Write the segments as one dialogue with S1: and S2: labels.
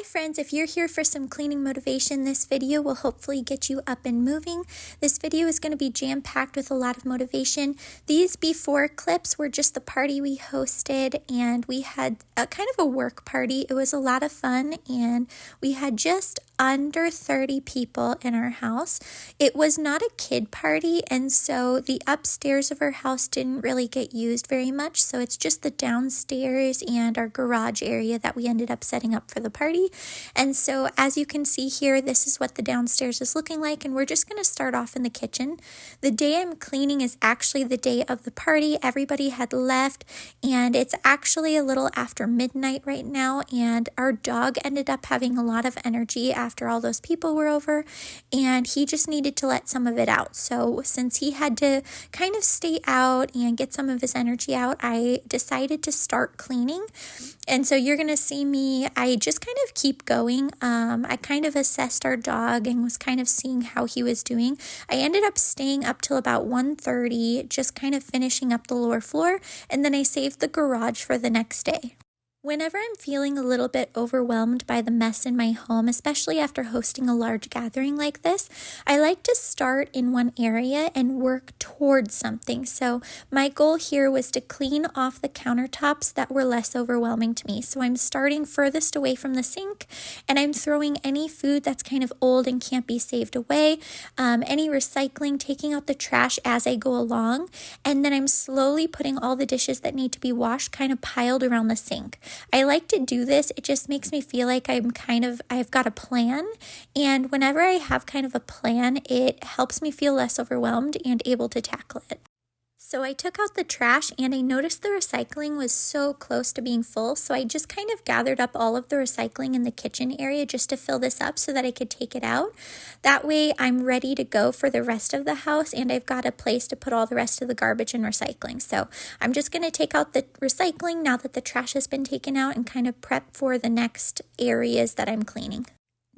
S1: Hi friends, if you're here for some cleaning motivation, this video will hopefully get you up and moving. This video is going to be jam-packed with a lot of motivation. These before clips were just the party we hosted, and we had a kind of a work party. It was a lot of fun, and we had just under 30 people in our house. It was not a kid party, and so the upstairs of our house didn't really get used very much, so it's just the downstairs and our garage area that we ended up setting up for the party. And so as you can see here, this is what the downstairs is looking like, and we're just going to start off in the kitchen. The day I'm cleaning is actually the day of the party. Everybody had left, and it's actually a little after midnight right now, and our dog ended up having a lot of energy after all those people were over, and he just needed to let some of it out. So since he had to kind of stay out and get some of his energy out, I decided to start cleaning. And so you're going to see me, I just kind of keep going. I kind of assessed our dog and was kind of seeing how he was doing. I ended up staying up till about 1:30, just kind of finishing up the lower floor, and then I saved the garage for the next day. Whenever I'm feeling a little bit overwhelmed by the mess in my home, especially after hosting a large gathering like this, I like to start in one area and work towards something. So my goal here was to clean off the countertops that were less overwhelming to me. So I'm starting furthest away from the sink, and I'm throwing any food that's kind of old and can't be saved away, any recycling, taking out the trash as I go along, and then I'm slowly putting all the dishes that need to be washed kind of piled around the sink. I like to do this. It just makes me feel like I've got a plan. And whenever I have kind of a plan, it helps me feel less overwhelmed and able to tackle it. So I took out the trash, and I noticed the recycling was so close to being full. So I just kind of gathered up all of the recycling in the kitchen area just to fill this up so that I could take it out. That way I'm ready to go for the rest of the house, and I've got a place to put all the rest of the garbage and recycling. So I'm just going to take out the recycling now that the trash has been taken out and kind of prep for the next areas that I'm cleaning.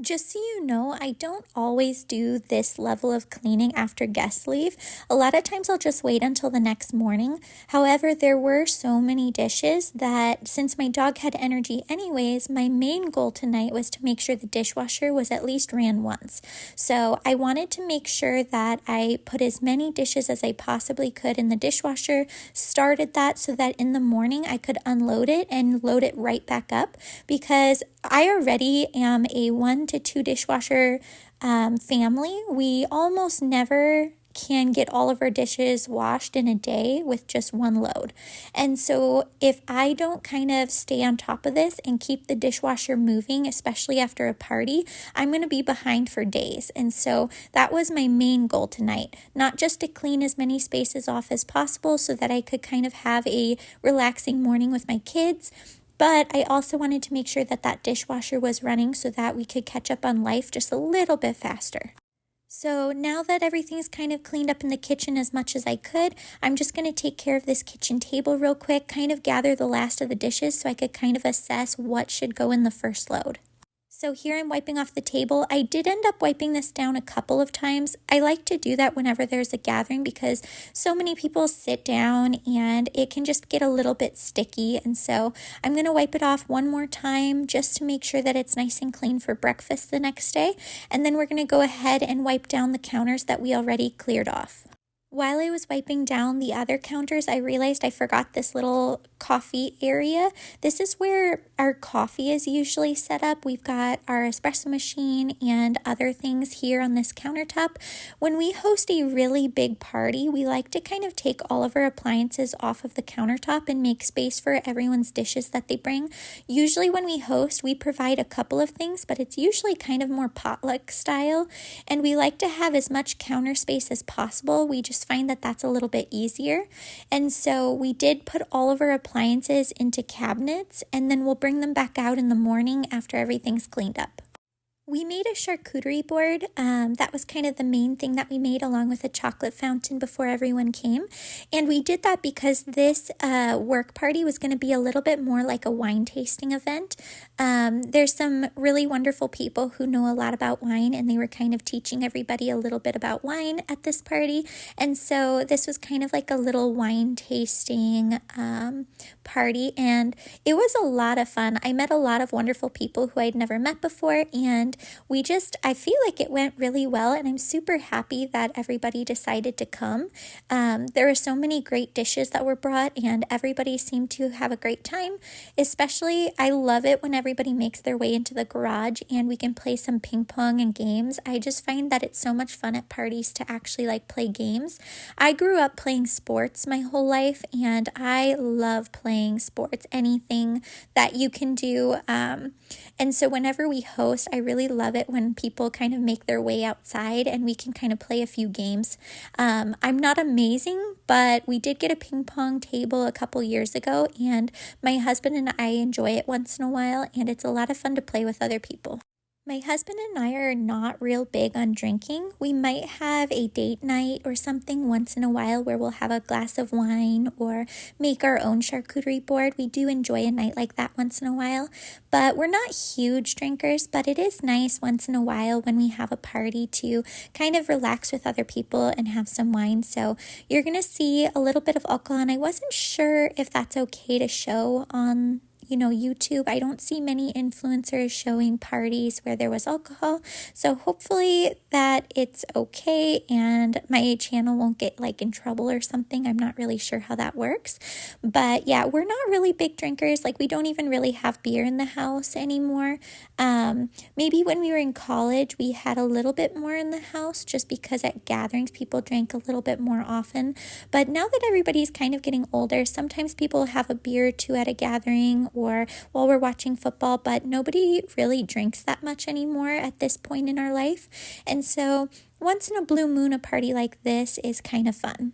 S1: Just so you know, I don't always do this level of cleaning after guests leave. A lot of times I'll just wait until the next morning. However, there were so many dishes that since my dog had energy anyways, my main goal tonight was to make sure the dishwasher was at least ran once. So I wanted to make sure that I put as many dishes as I possibly could in the dishwasher, started that so that in the morning I could unload it and load it right back up, because I already am a 1 to 2 dishwasher family. We almost never can get all of our dishes washed in a day with just one load. And so if I don't kind of stay on top of this and keep the dishwasher moving, especially after a party, I'm going to be behind for days. And so that was my main goal tonight, not just to clean as many spaces off as possible so that I could kind of have a relaxing morning with my kids, but I also wanted to make sure that that dishwasher was running so that we could catch up on life just a little bit faster. So now that everything's kind of cleaned up in the kitchen as much as I could, I'm just going to take care of this kitchen table real quick, kind of gather the last of the dishes so I could kind of assess what should go in the first load. So here I'm wiping off the table. I did end up wiping this down a couple of times. I like to do that whenever there's a gathering because so many people sit down and it can just get a little bit sticky. And so I'm going to wipe it off one more time just to make sure that it's nice and clean for breakfast the next day. And then we're going to go ahead and wipe down the counters that we already cleared off. While I was wiping down the other counters, I realized I forgot this little coffee area. This is where our coffee is usually set up. We've got our espresso machine and other things here on this countertop. When we host a really big party, we like to kind of take all of our appliances off of the countertop and make space for everyone's dishes that they bring. Usually when we host, we provide a couple of things, but it's usually kind of more potluck style, and we like to have as much counter space as possible. We just find that that's a little bit easier. And so we did put all of our appliances into cabinets, and then we'll bring them back out in the morning after everything's cleaned up. We made a charcuterie board. That was kind of the main thing that we made, along with a chocolate fountain before everyone came. And we did that because this work party was going to be a little bit more like a wine tasting event. There's some really wonderful people who know a lot about wine, and they were kind of teaching everybody a little bit about wine at this party. And so this was kind of like a little wine tasting party, and it was a lot of fun. I met a lot of wonderful people who I'd never met before, and I feel like it went really well, and I'm super happy that everybody decided to come. There were so many great dishes that were brought, and everybody seemed to have a great time. Especially, I love it when everybody makes their way into the garage and we can play some ping pong and games. I just find that it's so much fun at parties to actually like play games. I grew up playing sports my whole life, and I love playing sports, anything that you can do. And so whenever we host, I really love it when people kind of make their way outside and we can kind of play a few games. I'm not amazing, but we did get a ping pong table a couple years ago, and my husband and I enjoy it once in a while, and it's a lot of fun to play with other people. My husband and I are not real big on drinking. We might have a date night or something once in a while where we'll have a glass of wine or make our own charcuterie board. We do enjoy a night like that once in a while, but we're not huge drinkers, but it is nice once in a while when we have a party to kind of relax with other people and have some wine. So you're going to see a little bit of alcohol, and I wasn't sure if that's okay to show on YouTube. I don't see many influencers showing parties where there was alcohol, so hopefully that it's okay and my channel won't get like in trouble or something. I'm not really sure how that works, but yeah, we're not really big drinkers. Like, we don't even really have beer in the house anymore. Maybe when we were in college, we had a little bit more in the house just because at gatherings people drank a little bit more often, but now that everybody's kind of getting older, sometimes people have a beer or two at a gathering or while we're watching football, but nobody really drinks that much anymore at this point in our life. And so once in a blue moon, a party like this is kind of fun.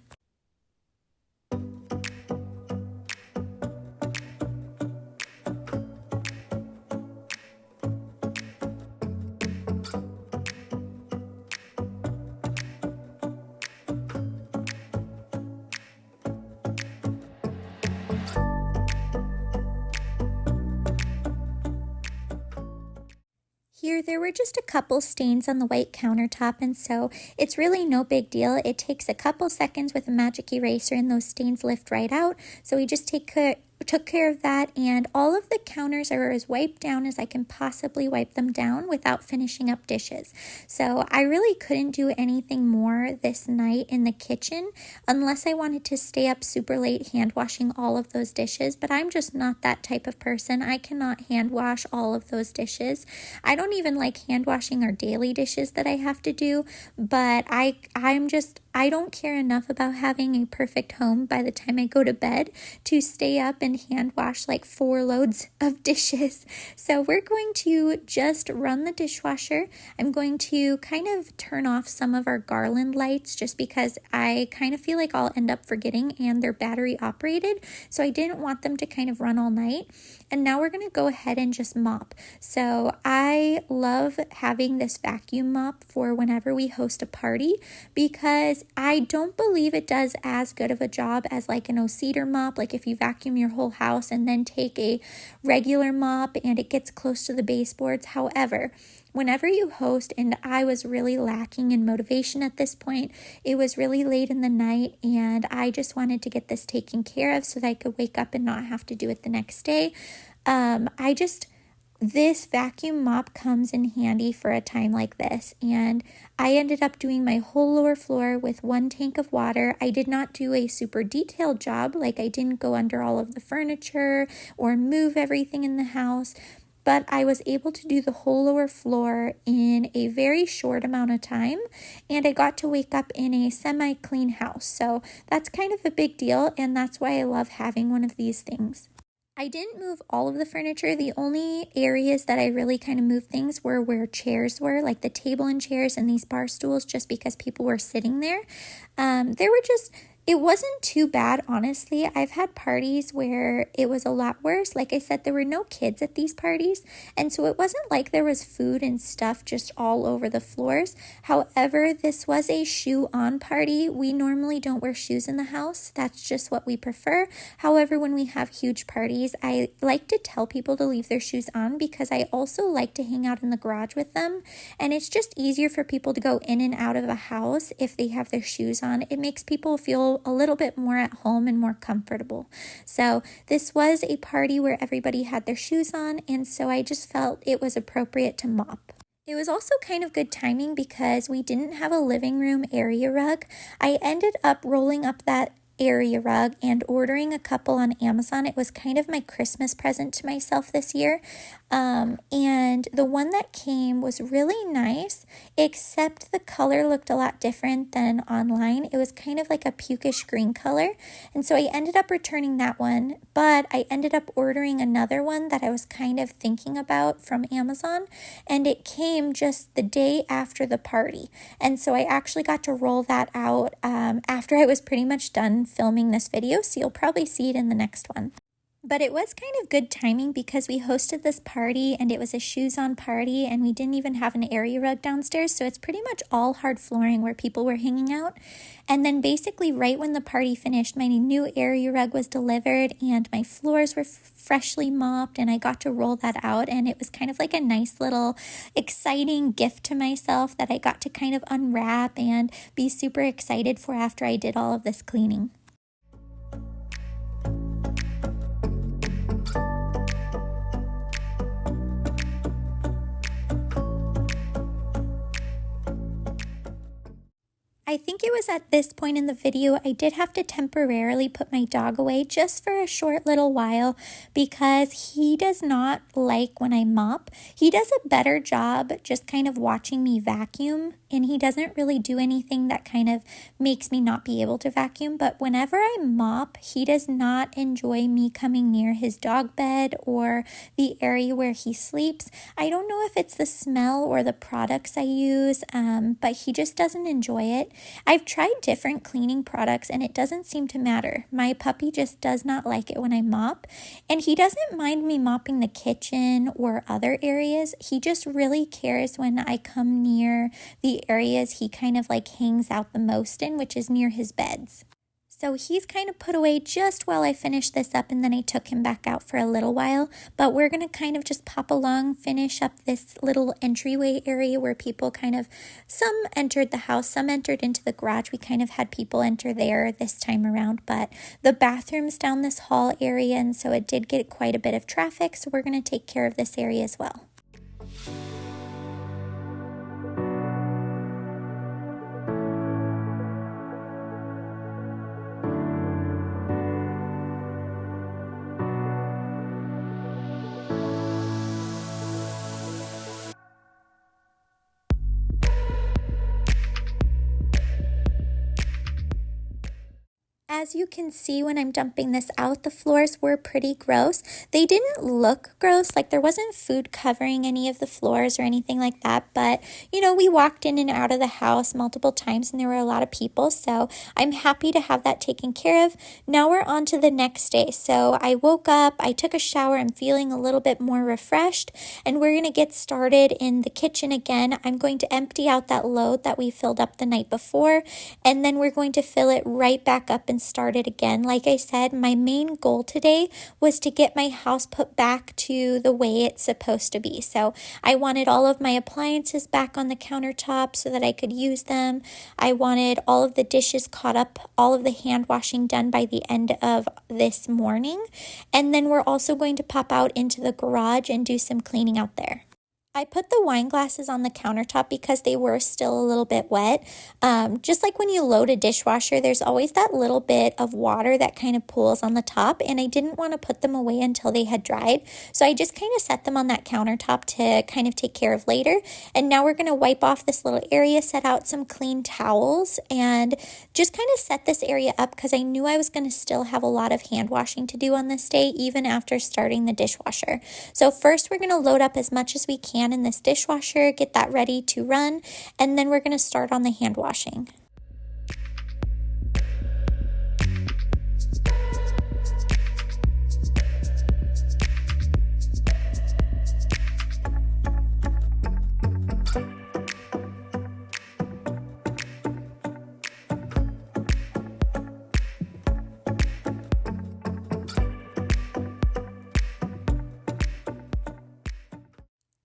S1: Here, there were just a couple stains on the white countertop, and so it's really no big deal. It takes a couple seconds with a magic eraser, and those stains lift right out. So we just took care of that, and all of the counters are as wiped down as I can possibly wipe them down without finishing up dishes. So I really couldn't do anything more this night in the kitchen unless I wanted to stay up super late hand washing all of those dishes, but I'm just not that type of person. I cannot hand wash all of those dishes. I don't even like hand washing our daily dishes that I have to do, but I don't care enough about having a perfect home by the time I go to bed to stay up and hand wash like 4 loads of dishes. So we're going to just run the dishwasher. I'm going to kind of turn off some of our garland lights just because I kind of feel like I'll end up forgetting, and they're battery operated, so I didn't want them to kind of run all night. And now we're going to go ahead and just mop. So I love having this vacuum mop for whenever we host a party because I don't believe it does as good of a job as like an cedar mop. Like if you vacuum your whole house and then take a regular mop and it gets close to the baseboards. However, whenever you host, and I was really lacking in motivation at this point, it was really late in the night and I just wanted to get this taken care of so that I could wake up and not have to do it the next day. This vacuum mop comes in handy for a time like this, and I ended up doing my whole lower floor with 1 tank of water. I did not do a super detailed job, like I didn't go under all of the furniture or move everything in the house, but I was able to do the whole lower floor in a very short amount of time, and I got to wake up in a semi-clean house. So that's kind of a big deal, and that's why I love having one of these things. I didn't move all of the furniture. The only areas that I really kind of moved things were where chairs were, like the table and chairs and these bar stools, just because people were sitting there. It wasn't too bad, honestly. I've had parties where it was a lot worse. Like I said, there were no kids at these parties, and so it wasn't like there was food and stuff just all over the floors. However, this was a shoe-on party. We normally don't wear shoes in the house. That's just what we prefer. However, when we have huge parties, I like to tell people to leave their shoes on because I also like to hang out in the garage with them, and it's just easier for people to go in and out of a house if they have their shoes on. It makes people feel a little bit more at home and more comfortable. So this was a party where everybody had their shoes on, and so I just felt it was appropriate to mop. It was also kind of good timing because we didn't have a living room area rug. I ended up rolling up that area rug and ordering a couple on Amazon. It was kind of my Christmas present to myself this year. And the one that came was really nice, except the color looked a lot different than online. It was kind of like a pukish green color. And so I ended up returning that one, but I ended up ordering another one that I was kind of thinking about from Amazon. And it came just the day after the party. And so I actually got to roll that out after I was pretty much done filming this video. So you'll probably see it in the next one. But it was kind of good timing because we hosted this party and it was a shoes-on party and we didn't even have an area rug downstairs. So it's pretty much all hard flooring where people were hanging out. And then basically right when the party finished, my new area rug was delivered and my floors were freshly mopped and I got to roll that out. And it was kind of like a nice little exciting gift to myself that I got to kind of unwrap and be super excited for after I did all of this cleaning. I think it was at this point in the video I did have to temporarily put my dog away just for a short little while because he does not like when I mop. He does a better job just kind of watching me vacuum, and he doesn't really do anything that kind of makes me not be able to vacuum. But whenever I mop, he does not enjoy me coming near his dog bed or the area where he sleeps. I don't know if it's the smell or the products I use, but he just doesn't enjoy it. I've tried different cleaning products and it doesn't seem to matter. My puppy just does not like it when I mop, and he doesn't mind me mopping the kitchen or other areas. He just really cares when I come near the areas he kind of like hangs out the most in, which is near his beds. So he's kind of put away just while I finish this up, and then I took him back out for a little while. But we're going to kind of just pop along, finish up this little entryway area where people kind of, some entered the house, some entered into the garage. We kind of had people enter there this time around, but the bathroom's down this hall area, and so it did get quite a bit of traffic. So we're going to take care of this area as well. As you can see when I'm dumping this out, the floors were pretty gross. They didn't look gross, like there wasn't food covering any of the floors or anything like that, but you know, we walked in and out of the house multiple times and there were a lot of people, so I'm happy to have that taken care of. Now we're on to the next day. So I woke up, I took a shower, I'm feeling a little bit more refreshed, and we're going to get started in the kitchen again. I'm going to empty out that load that we filled up the night before, and then we're going to fill it right back up and start it again. Like I said, my main goal today was to get my house put back to the way it's supposed to be. So I wanted all of my appliances back on the countertop so that I could use them. I wanted all of the dishes caught up, all of the hand washing done by the end of this morning. And then we're also going to pop out into the garage and do some cleaning out there. I put the wine glasses on the countertop because they were still a little bit wet. Just like when you load a dishwasher, there's always that little bit of water that kind of pools on the top, and I didn't want to put them away until they had dried. So I just kind of set them on that countertop to kind of take care of later. And now we're going to wipe off this little area, set out some clean towels, and just kind of set this area up because I knew I was going to still have a lot of hand washing to do on this day, even after starting the dishwasher. So first we're going to load up as much as we can in this dishwasher, get that ready to run, and then we're going to start on the hand washing.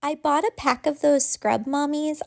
S1: I bought a pack of those scrub mommies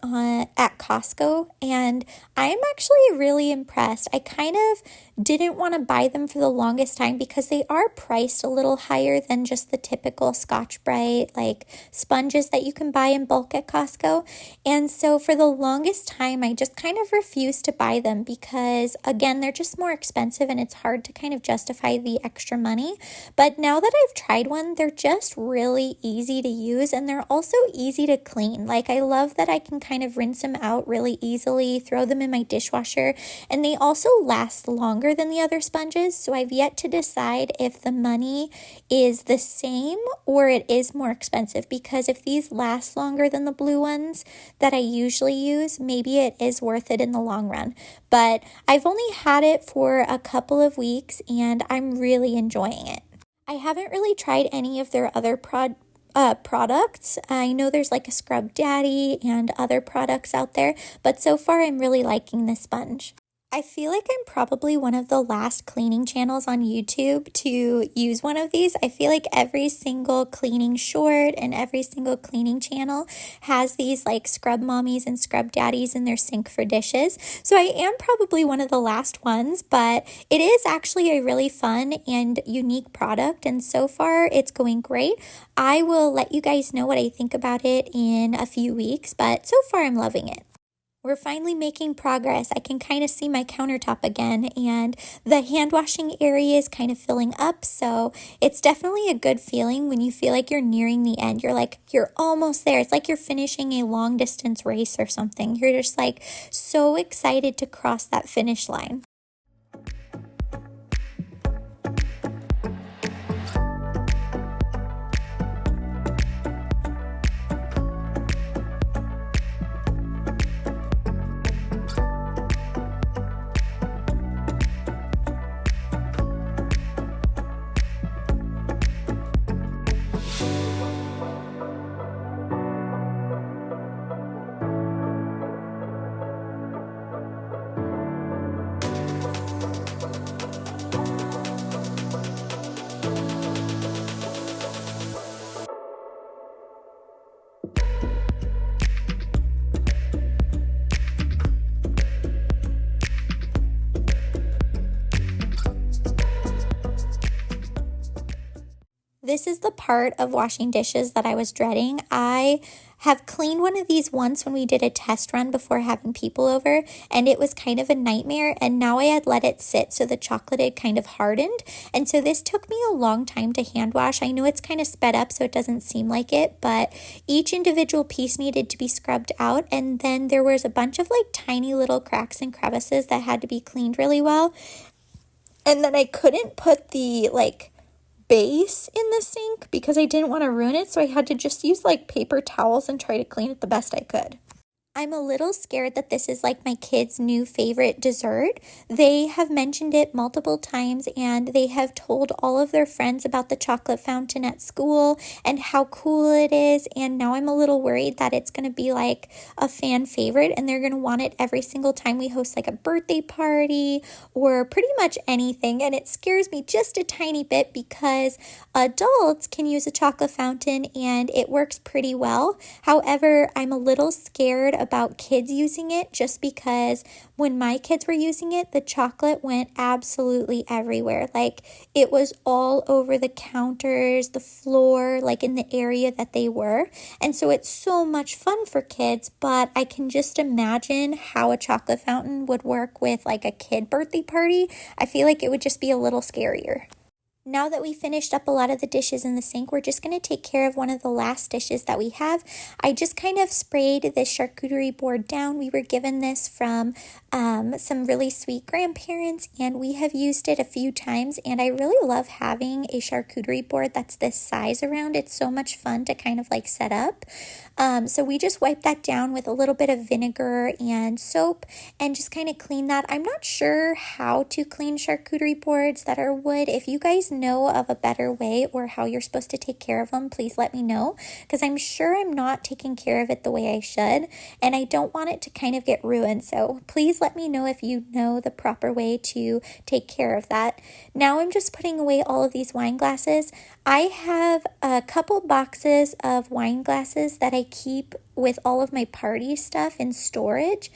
S1: at Costco, and I'm actually really impressed. I kind of didn't want to buy them for the longest time because they are priced a little higher than just the typical Scotch-Brite like sponges that you can buy in bulk at Costco. And so for the longest time, I just kind of refused to buy them because, again, they're just more expensive and it's hard to kind of justify the extra money. But now that I've tried one, they're just really easy to use, and they're also easy to clean. Like, I love that I can kind of rinse them out really easily, throw them in my dishwasher, and they also last longer than the other sponges. So I've yet to decide if the money is the same or it is more expensive, because if these last longer than the blue ones that I usually use, maybe it is worth it in the long run. But I've only had it for a couple of weeks and I'm really enjoying it. I haven't really tried any of their other products. I know there's like a Scrub Daddy and other products out there, but so far I'm really liking this sponge. I feel like I'm probably one of the last cleaning channels on YouTube to use one of these. I feel like every single cleaning short and every single cleaning channel has these like scrub mommies and scrub daddies in their sink for dishes. So I am probably one of the last ones, but it is actually a really fun and unique product, and so far it's going great. I will let you guys know what I think about it in a few weeks, but so far I'm loving it. We're finally making progress. I can kind of see my countertop again, and the hand washing area is kind of filling up. So it's definitely a good feeling when you feel like you're nearing the end. You're almost there. It's like you're finishing a long distance race or something. You're just like so excited to cross that finish line. This is the part of washing dishes that I was dreading. I have cleaned one of these once when we did a test run before having people over, and it was kind of a nightmare, and now I had let it sit so the chocolate had kind of hardened, and so this took me a long time to hand wash. I know it's kind of sped up so it doesn't seem like it, but each individual piece needed to be scrubbed out, and then there was a bunch of like tiny little cracks and crevices that had to be cleaned really well, and then I couldn't put the base in the sink because I didn't want to ruin it, so I had to just use like paper towels and try to clean it the best I could. I'm a little scared that this is like my kids' new favorite dessert. They have mentioned it multiple times, and they have told all of their friends about the chocolate fountain at school and how cool it is, and now I'm a little worried that it's going to be like a fan favorite and they're going to want it every single time we host like a birthday party or pretty much anything, and it scares me just a tiny bit because adults can use a chocolate fountain and it works pretty well. However, I'm a little scared about kids using it just because when my kids were using it, the chocolate went absolutely everywhere. Like, it was all over the counters, the floor, like in the area that they were. And so it's so much fun for kids, but I can just imagine how a chocolate fountain would work with like a kid birthday party. I feel like it would just be a little scarier. Now that we finished up a lot of the dishes in the sink, we're just going to take care of one of the last dishes that we have. I just kind of sprayed this charcuterie board down. We were given this from some really sweet grandparents, and we have used it a few times, and I really love having a charcuterie board that's this size around. It's so much fun to kind of like set up. So we just wipe that down with a little bit of vinegar and soap and just kind of clean that. I'm not sure how to clean charcuterie boards that are wood. If you guys know of a better way or how you're supposed to take care of them, please let me know, because I'm sure I'm not taking care of it the way I should, and I don't want it to kind of get ruined. So please let me know if you know the proper way to take care of that. Now I'm just putting away all of these wine glasses. I have a couple boxes of wine glasses that I keep with all of my party stuff in storage.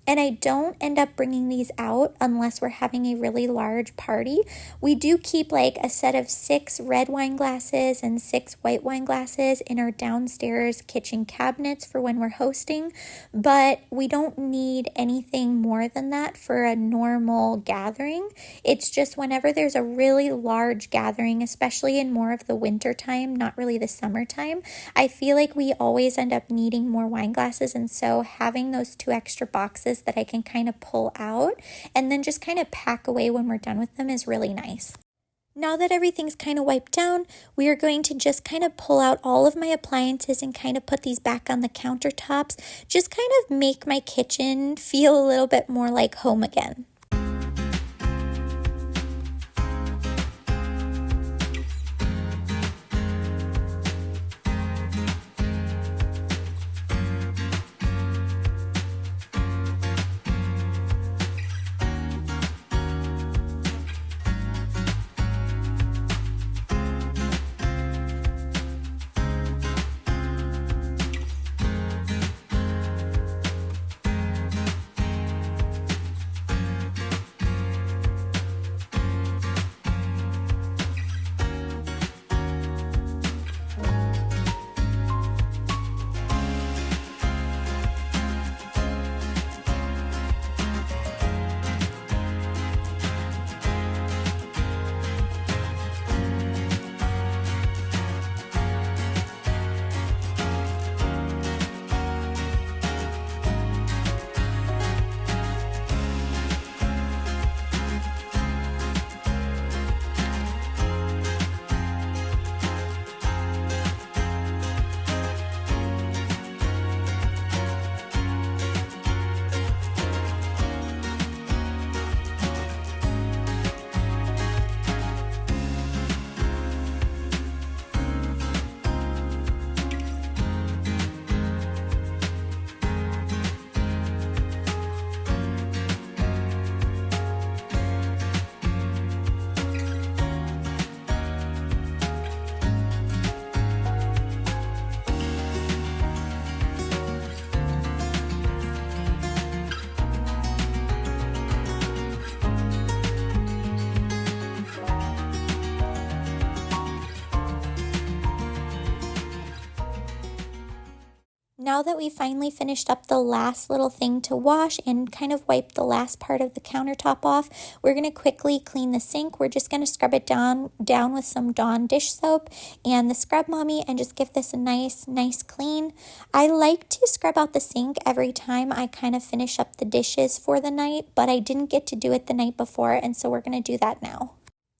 S1: And I don't end up bringing these out unless we're having a really large party. We do keep like a set of 6 red wine glasses and 6 white wine glasses in our downstairs kitchen cabinets for when we're hosting, but we don't need anything more than that for a normal gathering. It's just whenever there's a really large gathering, especially in more of the winter time, not really the summertime, I feel like we always end up needing more wine glasses, and so having those 2 extra boxes that I can kind of pull out and then just kind of pack away when we're done with them is really nice. Now that everything's kind of wiped down, we are going to just kind of pull out all of my appliances and kind of put these back on the countertops, just kind of make my kitchen feel a little bit more like home again. Now that we finally finished up the last little thing to wash and kind of wipe the last part of the countertop off, we're going to quickly clean the sink. We're just going to scrub it down with some Dawn dish soap and the Scrub Mommy and just give this a nice clean. I like to scrub out the sink every time I kind of finish up the dishes for the night, but I didn't get to do it the night before, and so we're going to do that now.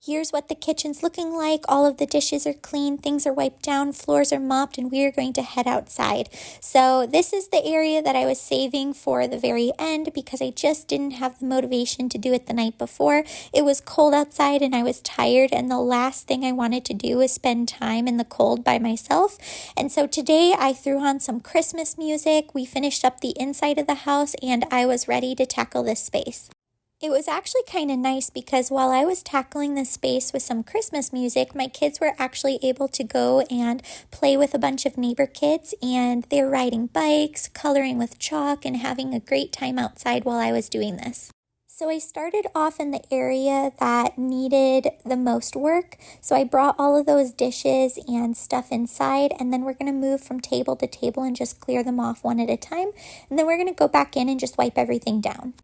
S1: Here's what the kitchen's looking like. All of the dishes are clean, things are wiped down, floors are mopped, and we are going to head outside. So this is the area that I was saving for the very end because I just didn't have the motivation to do it the night before. It was cold outside and I was tired, and the last thing I wanted to do was spend time in the cold by myself. And so today I threw on some Christmas music. We finished up the inside of the house and I was ready to tackle this space. It was actually kind of nice because while I was tackling this space with some Christmas music, my kids were actually able to go and play with a bunch of neighbor kids, and they were riding bikes, coloring with chalk, and having a great time outside while I was doing this. So I started off in the area that needed the most work. So I brought all of those dishes and stuff inside, and then we're going to move from table to table and just clear them off one at a time. And then we're going to go back in and just wipe everything down.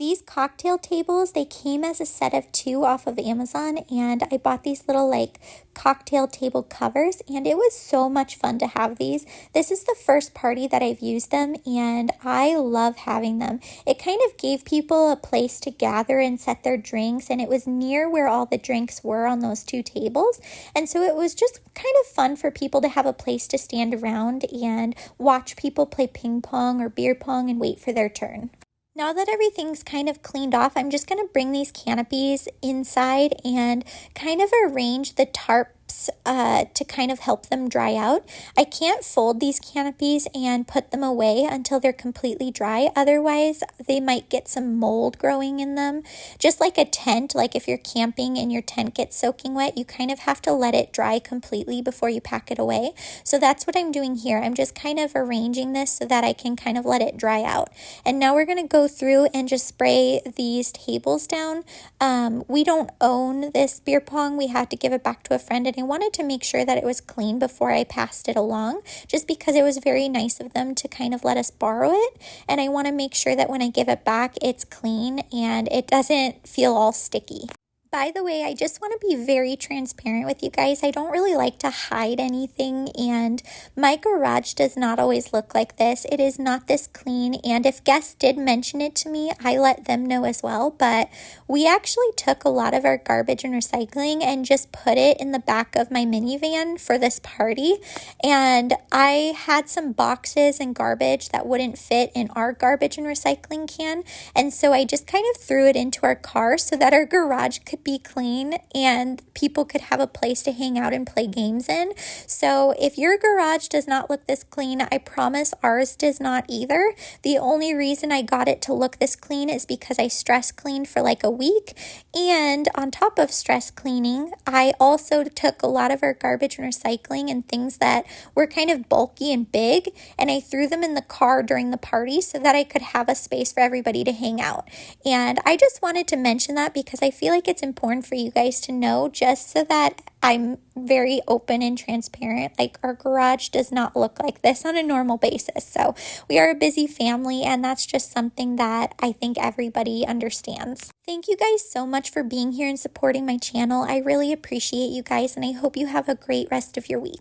S1: These cocktail tables, they came as a set of 2 off of Amazon, and I bought these little like cocktail table covers, and it was so much fun to have these. This is the first party that I've used them, and I love having them. It kind of gave people a place to gather and set their drinks, and it was near where all the drinks were on those 2 tables, and so it was just kind of fun for people to have a place to stand around and watch people play ping pong or beer pong and wait for their turn. Now that everything's kind of cleaned off, I'm just going to bring these canopies inside and kind of arrange the tarps to kind of help them dry out. I can't fold these canopies and put them away until they're completely dry. Otherwise, they might get some mold growing in them. Just like a tent, like if you're camping and your tent gets soaking wet, you kind of have to let it dry completely before you pack it away. So that's what I'm doing here. I'm just kind of arranging this so that I can kind of let it dry out. And now we're going to go through and just spray these tables down. We don't own this beer pong. We had to give it back to a friend, and I wanted to make sure that it was clean before I passed it along, just because it was very nice of them to kind of let us borrow it, and I want to make sure that when I give it back, it's clean and it doesn't feel all sticky. By the way, I just want to be very transparent with you guys. I don't really like to hide anything, and my garage does not always look like this. It is not this clean, and if guests did mention it to me, I let them know as well. But we actually took a lot of our garbage and recycling and just put it in the back of my minivan for this party, and I had some boxes and garbage that wouldn't fit in our garbage and recycling can, and so I just kind of threw it into our car so that our garage could be clean and people could have a place to hang out and play games in. So if your garage does not look this clean, I promise ours does not either. The only reason I got it to look this clean is because I stress cleaned for like a week, and on top of stress cleaning, I also took a lot of our garbage and recycling and things that were kind of bulky and big, and I threw them in the car during the party so that I could have a space for everybody to hang out. And I just wanted to mention that because I feel like it's important for you guys to know, just so that I'm very open and transparent. Like, our garage does not look like this on a normal basis. So we are a busy family, and that's just something that I think everybody understands. Thank you guys so much for being here and supporting my channel. I really appreciate you guys, and I hope you have a great rest of your week.